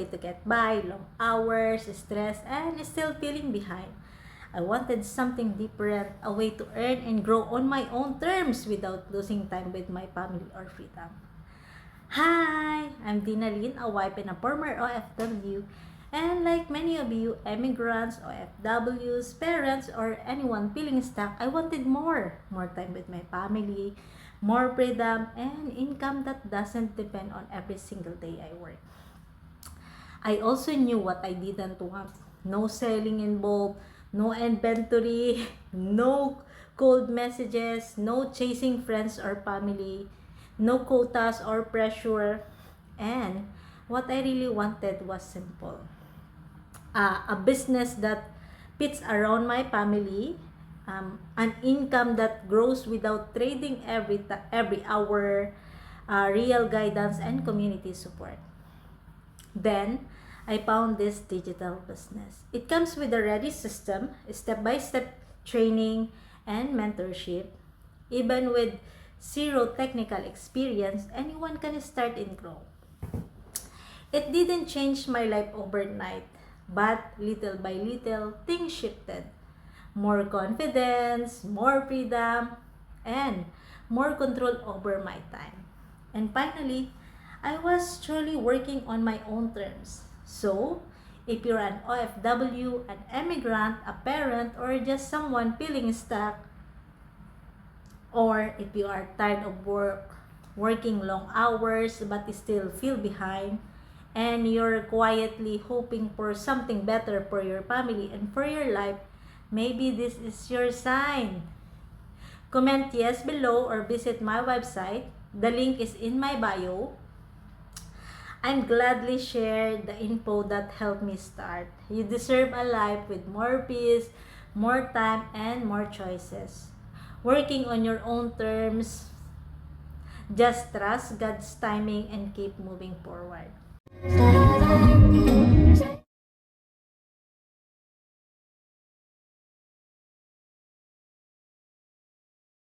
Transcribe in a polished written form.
to get by, long hours, stress, and still feeling behind. I wanted something different, a way to earn and grow on my own terms without losing time with my family or freedom. Hi, I'm Dina Lin, a wife and a former OFW. And like many of you, immigrants, OFWs, parents, or anyone feeling stuck, I wanted more. More time with my family, more freedom, and income that doesn't depend on every single day I work. I also knew what I didn't want. No selling involved, no inventory, no cold messages, no chasing friends or family, no quotas or pressure. And what I really wanted was simple. A business that fits around my family, an income that grows without trading every hour, real guidance and community support. Then, I found this digital business. It comes with a ready system, step-by-step training, and mentorship. Even with zero technical experience, anyone can start and grow. It didn't change my life overnight, but little by little, things shifted. More confidence, more freedom, and more control over my time. And finally, I was truly working on my own terms. So, if you're an OFW, an immigrant, a parent, or just someone feeling stuck, or if you are tired of working long hours but still feel behind, and you're quietly hoping for something better for your family and for your life, maybe this is your sign. Comment yes below or visit my website. The link is in my bio. I'm gladly share the info that helped me start. You deserve a life with more peace, more time, and more choices. Working on your own terms, just trust God's timing and keep moving forward.